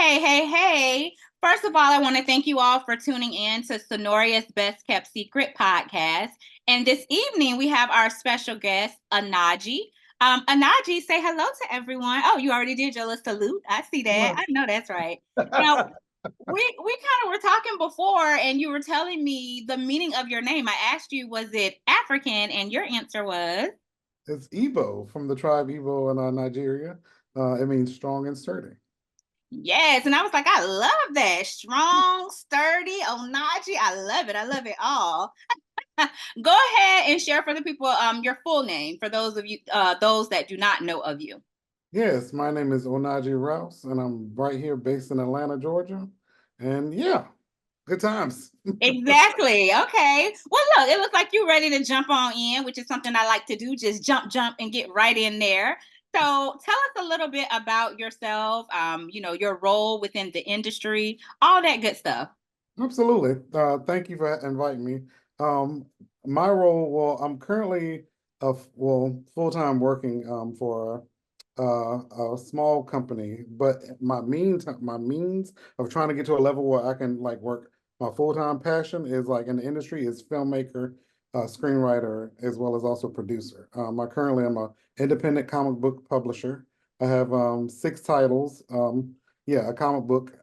Hey, hey, hey. First of all, I want to thank you all for tuning in to Synoria's Best Kept Secret podcast. And this evening, we have our special guest, Onaji. Onaji, say hello to everyone. Oh, you already did your little salute. I see that. Well, I know that's right. Now, we kind of were talking before, and you were telling me the meaning of your name. I asked you, was it African? And your answer was? it's Igbo from the tribe Igbo in Nigeria. It means strong and sturdy. Yes, and I was like, I love that. Strong, sturdy, Onaji. I love it. I love it all. Go ahead and share for the people your full name for those of you those that do not know of you. Yes, my name is Onaji Rouse, and I'm right here based in Atlanta, Georgia. And yeah, good times. Exactly. Okay. Well, look, it looks like you're ready to jump on in, which is something I like to do. Just jump, and get right in there. So tell us a little bit about yourself, your role within the industry, all that good stuff. Absolutely. Thank you for inviting me. Um, my role, well, I'm currently full-time working for a small company, but my means of trying to get to a level where I can like work my full-time passion is like in the industry is filmmaker, screenwriter, as well as also producer. I currently am a independent comic book publisher. I have six titles. Yeah, a comic book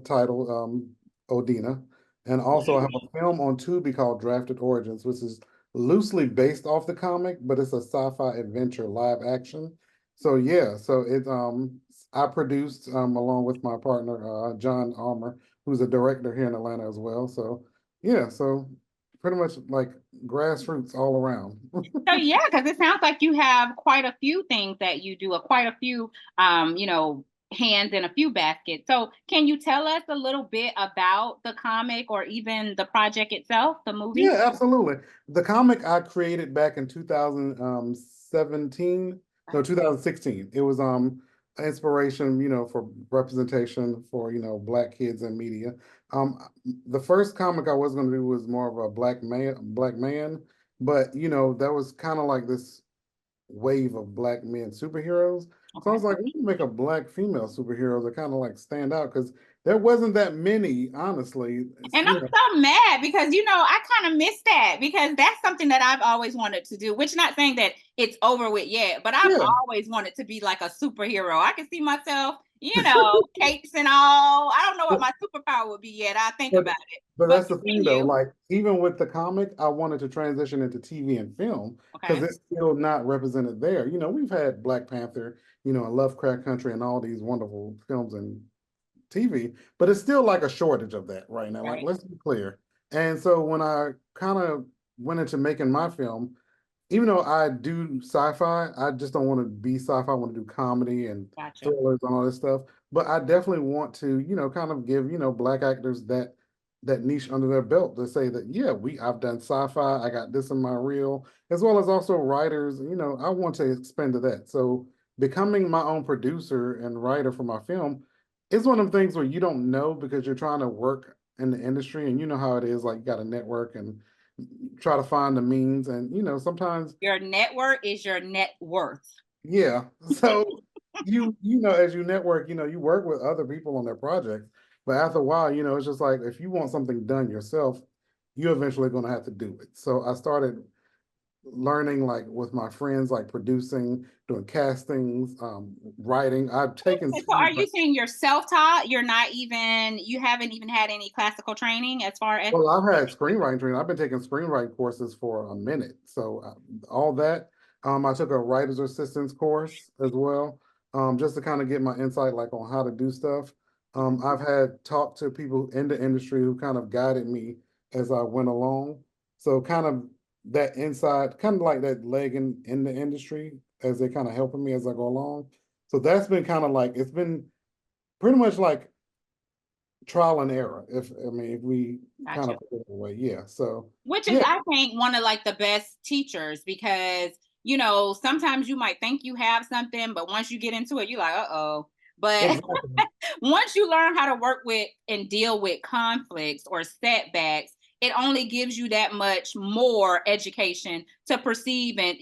title. Odina. And also I have a film on Tubi called Drafted Origins, which is loosely based off the comic, but it's a sci-fi adventure live action. So yeah, so it I produced along with my partner John Omar, who's a director here in Atlanta as well. So yeah, so pretty much like grassroots all around. So yeah, because it sounds like you have quite a few things that you do, or quite a few, hands in a few baskets. So can you tell us a little bit about the comic or even the project itself, the movie? Yeah, absolutely. The comic I created back in 2017, no, 2016. It was inspiration, for representation for, black kids in media. Um the first comic I was gonna do was more of a black man, but that was kind of like this wave of black men superheroes. So I Okay. was like, we can make a black female superhero that kind of like stand out because there wasn't that many, honestly. And I'm so mad because I kind of miss that because that's something that I've always wanted to do, which not saying that it's over with yet, but I've Yeah. always wanted to be like a superhero. I can see myself, capes and all. I don't know what But my superpower would be yet. I think But about it. but But that's the thing though, continue. like even with the comic, I wanted to transition into TV and film because Okay. it's still not represented there. We've had Black Panther, and Lovecraft Country and all these wonderful films and TV, but it's still like a shortage of that right now. Like, Right. let's be clear. And so when I kind of went into making my film, even though I do sci-fi, I just don't want to be sci-fi. I want to do comedy and Gotcha. thrillers and all this stuff. But I definitely want to, kind of give, black actors that niche under their belt to say that, yeah, I've done sci-fi, I got this in my reel, as well as also writers, I want to expand to that. So becoming my own producer and writer for my film is one of the things where you don't know because you're trying to work in the industry and you know how it is, like you got to network and try to find the means and sometimes Your network is your net worth. yeah. So as you network, you work with other people on their projects, but after a while, it's just like if you want something done yourself, you're eventually going to have to do it. So I started learning like with my friends, like producing, doing castings, writing. I've taken So are you saying you're self-taught? You haven't even had any classical training as far as well, I've had screenwriting training. I've been taking screenwriting courses for a minute. So all that, I took a writer's assistance course as well, just to kind of get my insight like on how to do stuff. I've had talked to people in the industry who kind of guided me as I went along. So kind of that inside, kind of like that leg in the industry as they kind of helping me as I go along. So that's been kind of like it's been pretty much like trial and error. If we kind gotcha. of put it away, yeah. So Which is, yeah, I think, one of like the best teachers because, sometimes you might think you have something, but once you get into it, you're like, uh-oh. But exactly. once you learn how to work with and deal with conflicts or setbacks, it only gives you that much more education to perceive and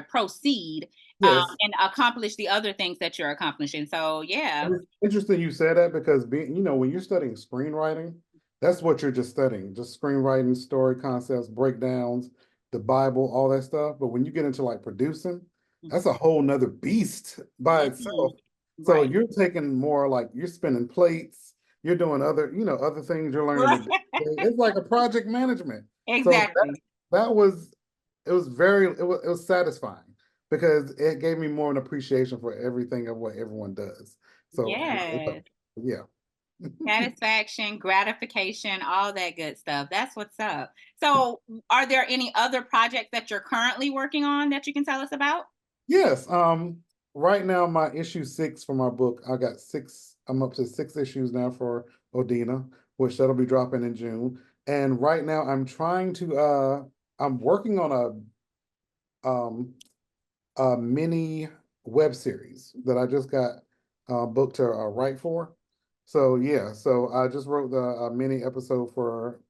proceed Yes. and accomplish the other things that you're accomplishing. So yeah. And it's interesting you said that because when you're studying screenwriting, that's what you're just studying, just screenwriting, story concepts, breakdowns, the Bible, all that stuff. But when you get into like producing, that's a whole nother beast by Mhm. itself. So Right. you're taking more like you're spinning plates, you're doing other things you're learning to Right. do. It's like a project management. So Exactly. that was it was satisfying because it gave me more an appreciation for everything of what everyone does. So Yes. yeah. Satisfaction, gratification, all that good stuff. That's what's up. So, are there any other projects that you're currently working on that you can tell us about? Yes. Right now my issue 6 for my book, I'm up to 6 issues now for Odina, which that'll be dropping in June. And right now I'm working on a mini web series that I just got booked to write for. So yeah, so I just wrote the mini episode for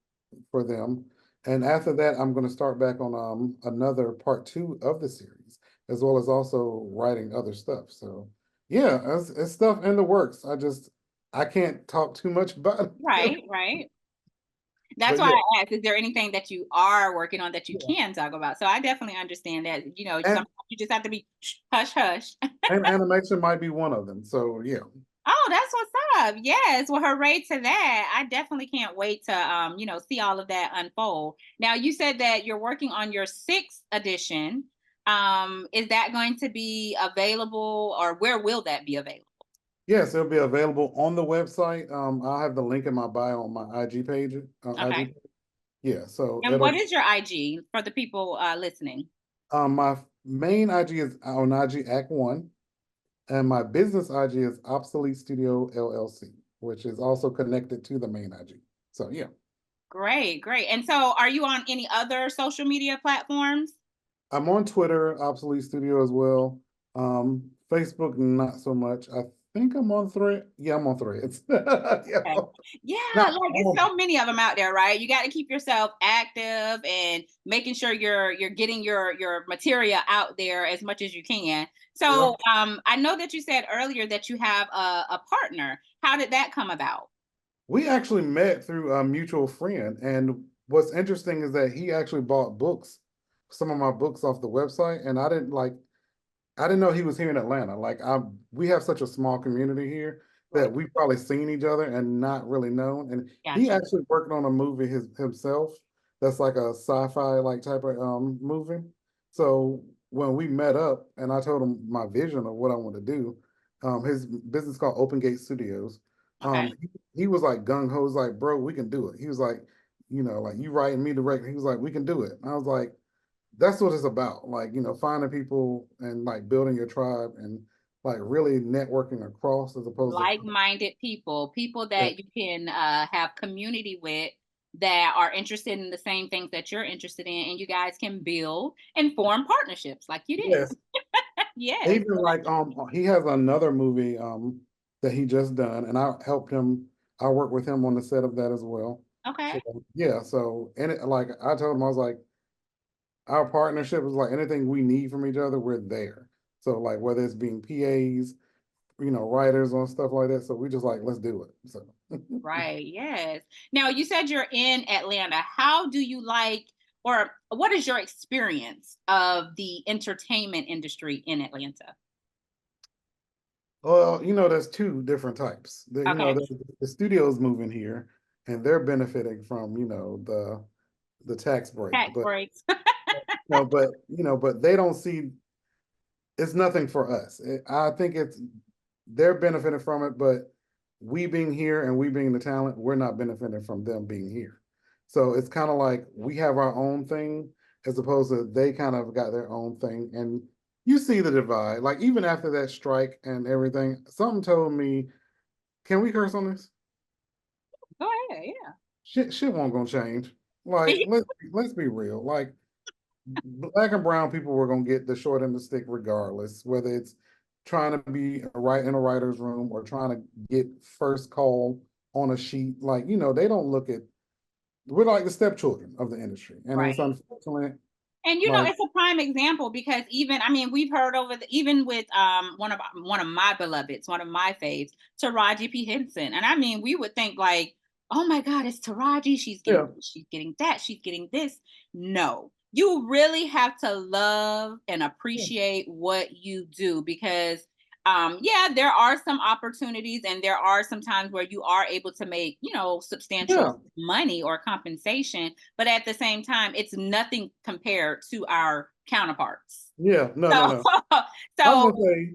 them, and after that, I'm going to start back on another part 2 of the series, as well as also writing other stuff. So yeah, it's stuff in the works. I can't talk too much about it, Right, right. That's but why yeah, I asked, is there anything that you are working on that you yeah. can talk about? So I definitely understand that, And sometimes you just have to be hush hush. and animation might be one of them. So yeah. Oh, that's what's up. Yes. Well, hooray to that. I definitely can't wait to see all of that unfold. Now, you said that you're working on your sixth edition. Is that going to be available or where will that be available? Yes, it'll be available on the website. I'll have the link in my bio on my IG page. Okay. Yeah, so And what is your IG for the people listening? my main IG is Onaji Act One, and my business IG is Obsolete Studio LLC, which is also connected to the main IG. So yeah, Great, great. And so are you on any other social media platforms? I'm on Twitter, Obsolete Studio as well. Facebook, not so much. I think I'm on Thread. Yeah, I'm on Threads. Yeah, Okay. Yeah, not like it's all. so many of them out there, right? You got to keep yourself active and making sure you're getting your material out there as much as you can. Yeah. So, I know that you said earlier that you have a partner. How did that come about? We actually met through a mutual friend, and what's interesting is that he actually bought some of my books off the website, and I didn't know he was here in Atlanta. We have such a small community here Right. that we've probably seen each other and not really known. And he Gotcha. actually worked on a movie himself that's like a sci-fi like type of movie. So when we met up and I told him my vision of what I want to do, his business called Open Gate Studios. Okay. He was like gung ho, was like, bro, we can do it. He was like, like you writing me direct. He was like, we can do it. And I was like, that's what it's about. Like, finding people and like building your tribe and like really networking across as opposed to Like-minded people, people yeah, that you can have community with that are interested in the same things that you're interested in, and you guys can build and form partnerships like you did. yes. Yes. Even like he has another movie that he just done and I work with him on the set of that as well. Okay. So yeah, so and like I told him I was like our partnership is like anything we need from each other, we're there. So like whether it's being PAs, writers on stuff like that. So we just like let's do it. So Right. Yes. Now, you said you're in Atlanta. How do you like, or what is your experience of the entertainment industry in Atlanta? well, there's two different types. Okay. The studios moving here and they're benefiting from, the tax break. Tax But breaks. but they don't see it's nothing for us. I think they're benefiting from it, but we being here and we being the talent, we're not benefiting from them being here. So it's kind of like we have our own thing as opposed to they kind of got their own thing. And you see the divide. Like even after that strike and everything, something told me, can we curse on this? Go ahead. Yeah. Shit won't gonna change. Like let's be real. Like black and brown people were gonna get the short end of the stick regardless, whether it's trying to be in a writer's room or trying to get first call on a sheet. Like, they don't look at we're like the stepchildren of the industry, and it's Right. unfortunate. And Like, it's a prime example because even I mean we've heard over even with one of my beloveds, one of my faves, Taraji P Henson, and I mean we would think like, oh my God, it's Taraji. yeah, She's getting that, she's getting this. No, you really have to love and appreciate what you do because yeah, there are some opportunities and there are some times where you are able to make, yeah, substantial money or compensation, but at the same time, it's nothing compared to our counterparts. yeah. No, no, So, no. I was so gonna say,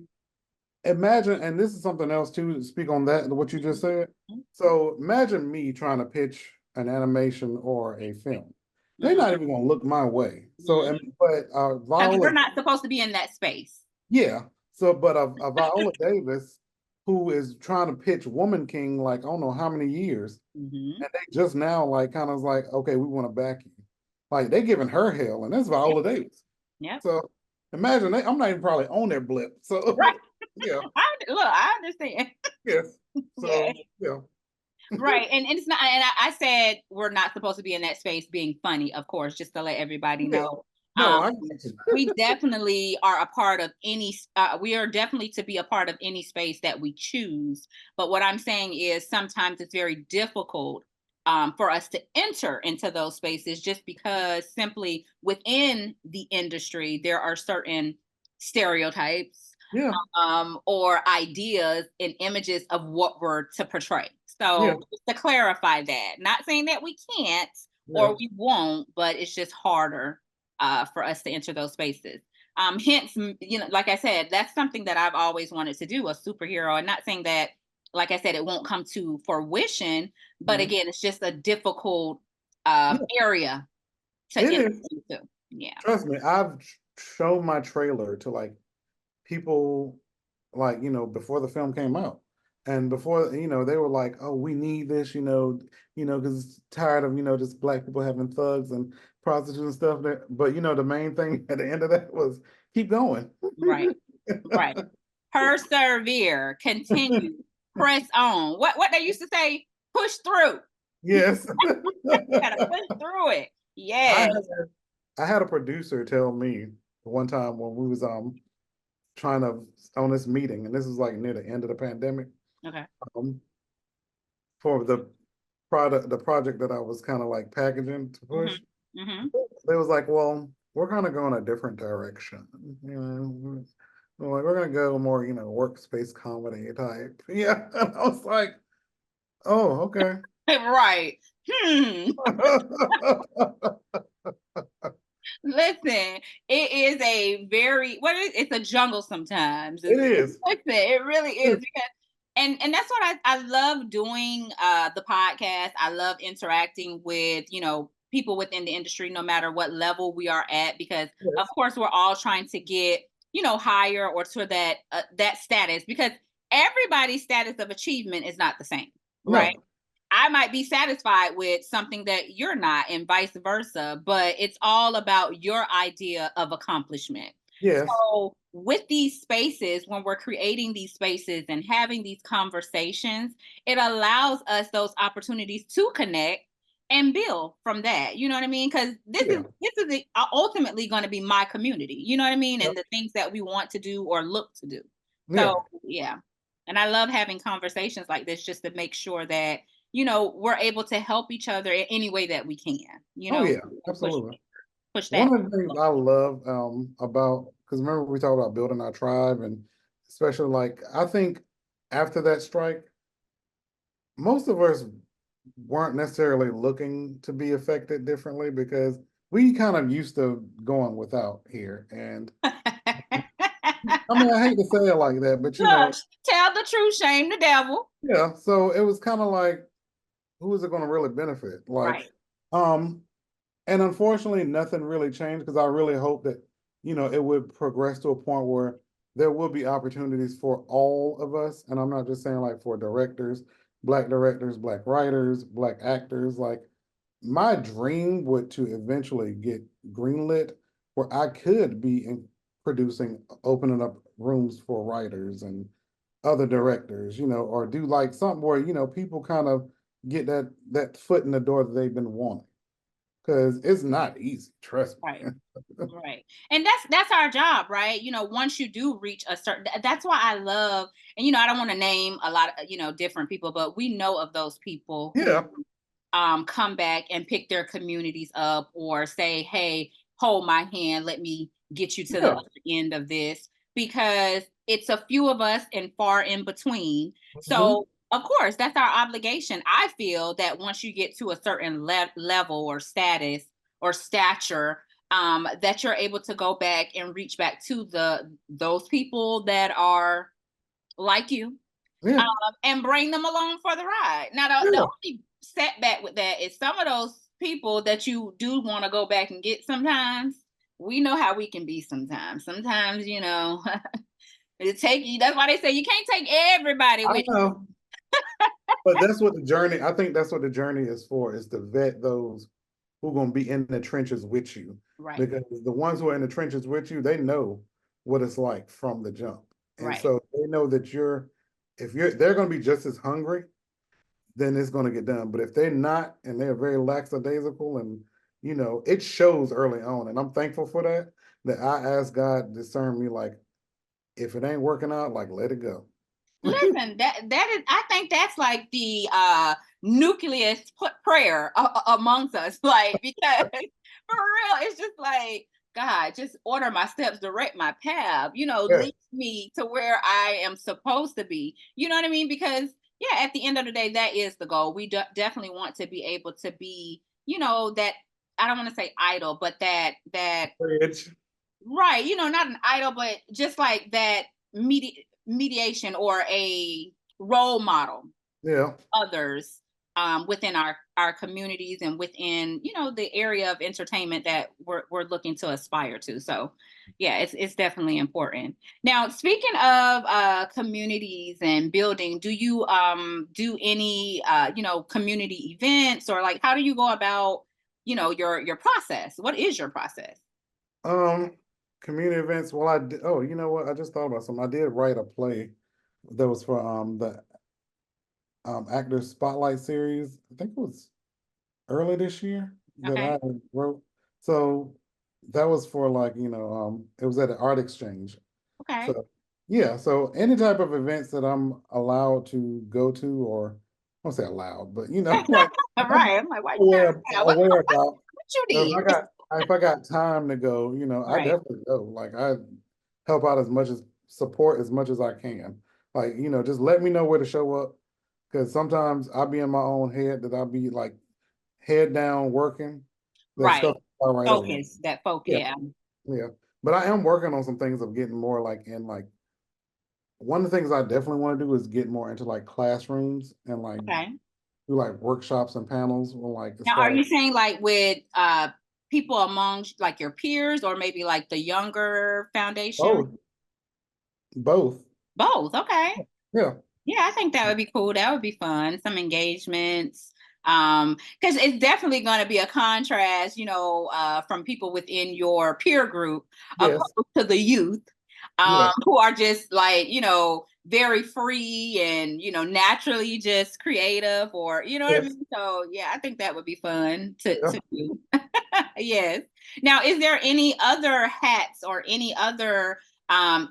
imagine, and this is something else too, to speak on that, what you just said. So imagine me trying to pitch an animation or a film. They're mhm, not even gonna look my way. So, mhm. but Because we're Viola, not supposed to be in that space. yeah. So, but Viola Davis, who is trying to pitch Woman King, like I don't know how many years, Hmm. and they just now like kind of like, okay, we want to back you. Like they giving her hell, and that's Viola Davis. Yep. So imagine I'm not even probably on their blip. So Right. yeah, Look, I understand. yes. Yeah. So yeah, Right. And it's not, and I said we're not supposed to be in that space being funny, of course, just to let everybody yeah. know. No, Um, I get you. we definitely are a part of we are definitely to be a part of any space that we choose. But what I'm saying is sometimes it's very difficult for us to enter into those spaces just because simply within the industry, there are certain stereotypes Yeah, or ideas and images of what we're to portray. yeah, So just to clarify that, not saying that we can't yeah, or we won't, but it's just harder for us to enter those spaces. Hence, like I said, that's something that I've always wanted to do, a superhero. And not saying that, like I said, it won't come to fruition, but mhm, again, it's just a difficult yeah. area to It enter is. into. Yeah. Trust me, I've shown my trailer to like people, like before the film came out, and before they were like, "Oh, we need this," because it's tired of just black people having thugs and prostitutes and stuff. But the main thing at the end of that was keep going. Right. Right. Persevere, continue, press on. What they used to say, push through. Yes. Gotta push through it. I Yes. had I had a producer tell me one time when we was trying to on this meeting, and this was like near the end of the pandemic, Okay. um, for the project that I was kind of like packaging to Hmm. push. Hmm. They was like, well, we're gonna go in a different direction. We're gonna go more, workspace comedy type. Yeah. And I was like, oh, okay. Right. Hmm. Listen, it is a very it's a jungle sometimes. It is. Listen, it really is It's- because and that's what I love doing the podcast. I love interacting with, people within the industry, no matter what level we are at, because of Yes. course we're all trying to get, higher or to that status because everybody's status of achievement is not the same, right? No. I might be satisfied with something that you're not, and vice versa, but it's all about your idea of accomplishment. Yes. So, with these spaces, when we're creating these spaces and having these conversations, it allows us those opportunities to connect and build from that. You know what I mean? Because Yeah. ultimately going to be my community. You know what I mean? Yep. And the things that we want to do or look to do. Yeah. So, yeah. And I love having conversations like this just to make sure that we're able to help each other in any way that we can, Oh yeah. and push Absolutely. push that. One of the things I love about, because remember we talked about building our tribe, and especially like I think after that strike, most of us weren't necessarily looking to be affected differently because we kind of used to going without here. And I mean, I hate to say it like that, but Look, tell the truth, shame the devil. yeah. So it was kind of like, who is it going to really benefit? Like, Right. um, and unfortunately, nothing really changed because I really hope that, it would progress to a point where there will be opportunities for all of us. And I'm not just saying like for directors, black writers, black actors. Like my dream would to eventually get greenlit where I could be producing, opening up rooms for writers and other directors, or do like something where, people kind of get that foot in the door that they've been wanting. Because it's not easy, trust Right. me. Right. And that's our job, right? Once you do reach a certain, that's why I love, and I don't want to name a lot of, different people, but we know of those people who Yeah, come back and pick their communities up or say, hey, hold my hand, let me get you to the yeah. other end of this, because it's a few of us and far in between. Hmm. So of course, that's our obligation. I feel that once you get to a certain level or status or stature, that you're able to go back and reach back to those people that are like you, Yeah, and bring them along for the ride. Now, the yeah. only setback with that is some of those people that you do want to go back and get sometimes. We know how we can be sometimes. Sometimes, it take you. That's why they say you can't take everybody I with you. know. But that's what the journey, I think that's what the journey is for, is to vet those who are going to be in the trenches with you. Right, Because the ones who are in the trenches with you, they know what it's like from the jump. And right. so they know that they're going to be just as hungry, then it's going to get done. But if they're not, and they're very lackadaisical, and it shows early on. And I'm thankful for that I ask God to discern me, like, if it ain't working out, like, let it go. Listen, that is, I think that's like the nucleus prayer amongst us, like, because for real, it's just like, God, just order my steps, direct my path, Yeah. lead me to where I am supposed to be. You know what I mean? Because yeah, at the end of the day, that is the goal. We definitely want to be able to be, that, I don't want to say idol, but that Bridge. right, not an idol, but just like that mediation or a role model Yeah. others, within our communities and within the area of entertainment that we're looking to aspire to. So yeah, it's definitely important. Now, speaking of communities and building, do you do any community events, or like how do you go about your process? What is your process? Um, Community events. Well, I did, oh, you know what? I just thought about something. I did write a play that was for the actor spotlight series. I think it was early this year that Okay. I wrote. So that was for, like, it was at an art exchange. Okay. So yeah, so any type of events that I'm allowed to go to, or I won't say allowed, but like, All I'm right. I'm like, why you aware got aware about. what you So if did? I got time to go, I Right. definitely go. Like, I help out as much as support as much as I can. Like, just let me know where to show up. Because sometimes I'll be in my own head that I'll be like head down working. That Right. stuff all right over. Focus. That focus. Yeah, Yeah. yeah. But I am working on some things of getting more like in like one of the things I definitely want to do is get more into like classrooms and like Okay. do like workshops and panels on, like, as Now, are far as you saying like with people among like your peers, or maybe like the younger foundation? both, both. Both. Okay. Yeah. Yeah, I think that would be cool. That would be fun. Some engagements. Because it's definitely going to be a contrast, from people within your peer group Yes. opposed to the youth, Yeah. who are just like, very free and, naturally just creative, or, you know what I Yes. mean? So yeah, I think that would be fun to Yeah. do. Yes. Now, is there any other hats or any other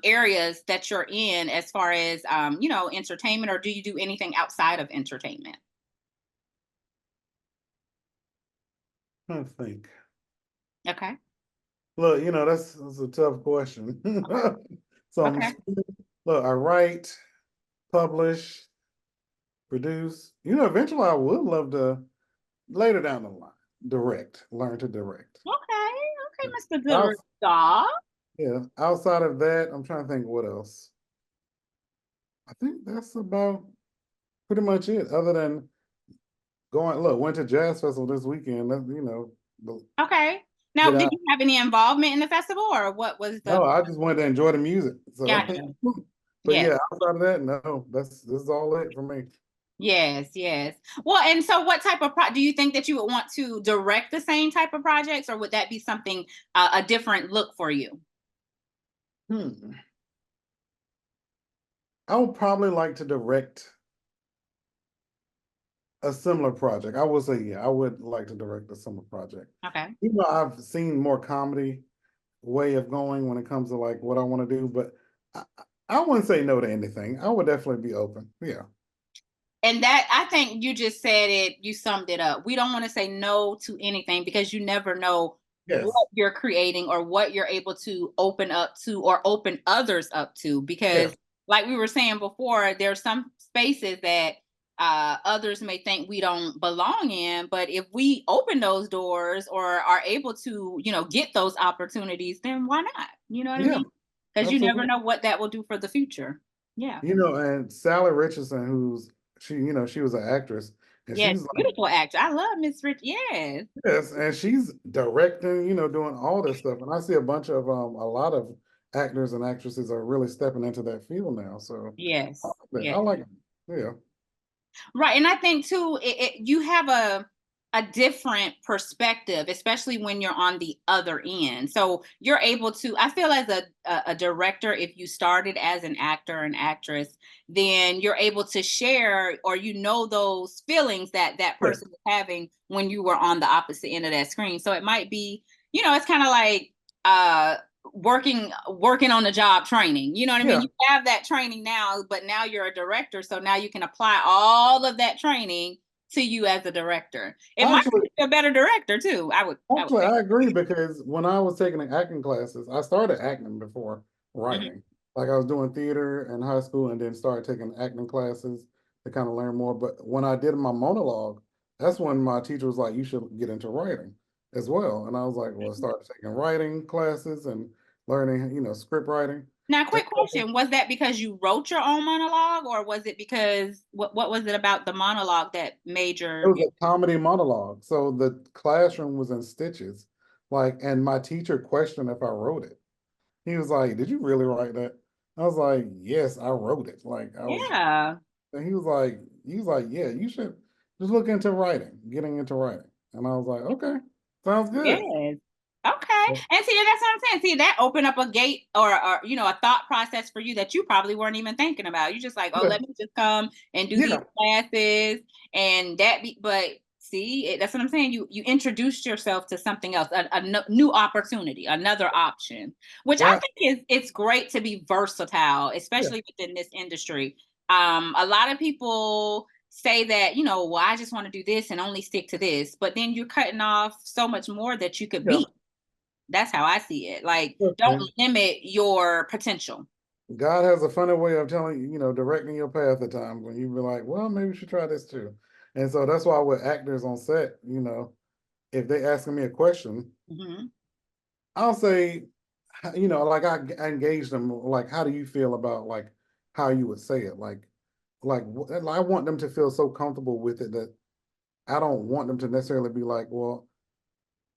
areas that you're in as far as entertainment, or do you do anything outside of entertainment? I think. Okay. Look, that's a tough question. Okay. So Okay. look, I write, publish, produce. Eventually I would love to, later down the line, learn to direct. Okay. Okay, Mr. Good Out, Dog. yeah, outside of that, I'm trying to think what else. I think that's about pretty much it. Other than went to jazz festival this weekend. Okay. Now, Get did out. you have any involvement in the festival, or what was the? No, I just wanted to enjoy the music. So, Gotcha. but Yes. yeah, outside of that, no, this is all it for me. Yes, yes. Well, and so what type of do you think that you would want to direct the same type of projects, or would that be something a different look for you? Hmm. I would probably like to direct a similar project. I would say, yeah, I would like to direct a similar project. Okay. Even though I've seen more comedy way of going when it comes to like what I want to do, but I, I wouldn't say no to anything. I would definitely be open. Yeah. And that, I think you just said it, you summed it up. We don't want to say no to anything because you never know Yes. what you're creating or what you're able to open up to or open others up to. Yeah. Because, like we were saying before, there's some spaces that others may think we don't belong in. But if we open those doors or are able to, get those opportunities, then why not? You know what I Yeah. mean? Because you never Absolutely. know what that will do for the future. Yeah. And Sally Richardson, she was an actress, and Yes, she's like, beautiful actor. I love Miss Rich. Yes. yes, and she's directing, doing all this stuff. And I see a lot of actors and actresses are really stepping into that field now. So Yes. I Yes. like it. Yeah. Right. And I think too, you have a different perspective, especially when you're on the other end. So you're able to, I feel as a director, if you started as an actor and actress, then you're able to share or those feelings that that Yeah. person was having when you were on the opposite end of that screen. So it might be, it's kind of like uh working on the job training. You know what I mean? Yeah. You have that training now, but now you're a director, so now you can apply all of that training to you as a director. It might Actually, make you a better director too. I would Actually, think. I agree because when I was taking the acting classes, I started acting before Mhm. writing. Like I was doing theater in high school and then started taking acting classes to kind of learn more. But when I did my monologue, that's when my teacher was like, you should get into writing as well. And I was like, well, I started taking writing classes and learning, script writing. Now, And quick question: was that because you wrote your own monologue, or was it because what was it about the monologue that made it your? was a comedy monologue. So the classroom was in stitches. And my teacher questioned if I wrote it. He was like, "Did you really write that?" I was like, "Yes, I wrote it." Yeah. And he was like, "Yeah, you should just look into writing, getting into writing." And I was like, "Okay, sounds good." Yes. Okay. And see, that's what I'm saying. See, that opened up a gate or a thought process for you that you probably weren't even thinking about. You just like, oh, Yeah, let me just come and do these yeah, classes and but see, that's what I'm saying. You introduced yourself to something else, new opportunity, another option, which I that, think is it's great to be versatile, yeah, especially within this industry. A lot of people say that, well, I just want to do this and only stick to this, but then you're cutting off so much more that you could yeah. be. That's how I see it. Like, don't Okay. limit your potential. God has a funny way of telling you, directing your path at times when you be like, "Well, maybe you should try this too." And so that's why with actors on set, if they asking me a question, Hmm. I'll say, like I engage them, like, how do you feel about like how you would say it? I want them to feel so comfortable with it that I don't want them to necessarily be like, well,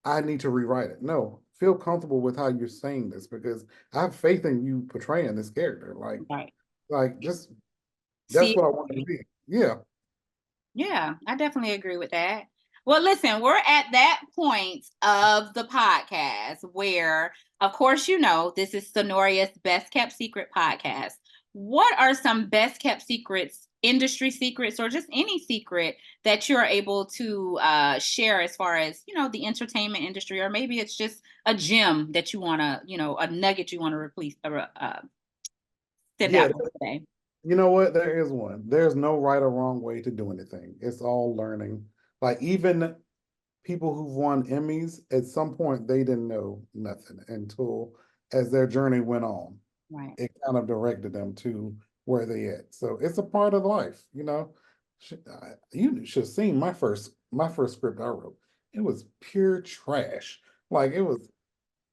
I need to rewrite it. No, feel comfortable with how you're saying this because I have faith in you portraying this character. Right. Just that's See, what I want it to be. Yeah, yeah, I definitely agree with that. Well, listen, we're at that point of the podcast where, of course, this is Synoria's Best Kept Secret podcast. What are some best kept secrets, industry secrets, or just any secret that you're able to share as far as, the entertainment industry, or maybe it's just a gem that you want to, a nugget you want to send yeah. out today? You know what? There is one. There's no right or wrong way to do anything. It's all learning. Like even people who've won Emmys, at some point they didn't know nothing until as their journey went on, Right. it kind of directed them to where they at. So it's a part of life. You should have seen my first script I wrote. It was pure trash. Like it was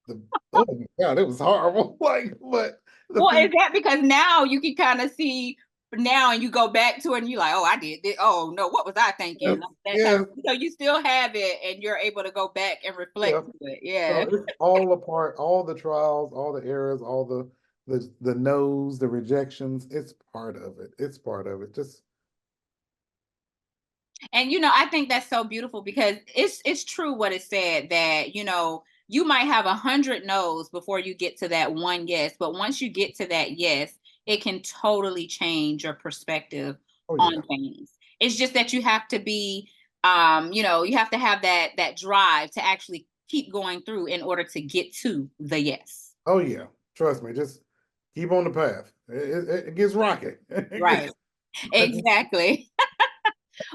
the oh my God, it was horrible. But the Well, is people, that because now you can kind of see now and you go back to it and you're like, oh, I did this. Oh, no, what was I yes, thinking? Like that kind yes, of, so you still have it and you're able to go back and yeah. reflect to it. So Yeah. it's all a part, all the trials, all the errors, all the no's, the rejections. It's part of it. It's part of it. Just And I think that's so beautiful because it's true what it said that, you might have 100 no's before you get to that one yes, but once you get to that yes, it can totally change your perspective oh on yeah, things. It's just that you have to be, you have to have that drive to actually keep going through in order to get to the yes. Oh yeah, trust me. Just keep on the path. It gets rocky. It Right. gets- Exactly.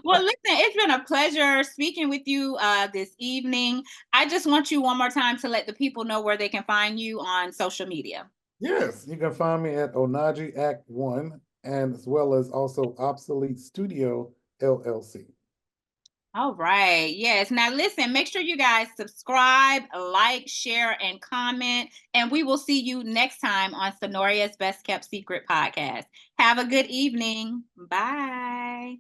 Well, listen, it's been a pleasure speaking with you this evening. I just want you one more time to let the people know where they can find you on social media. Yes, you can find me at Onaji Act One, and as well as also Obsolete Studio LLC. All right. Yes. Now, listen, make sure you guys subscribe, like, share, and comment. And we will see you next time on Synoria's Best Kept Secret podcast. Have a good evening. Bye.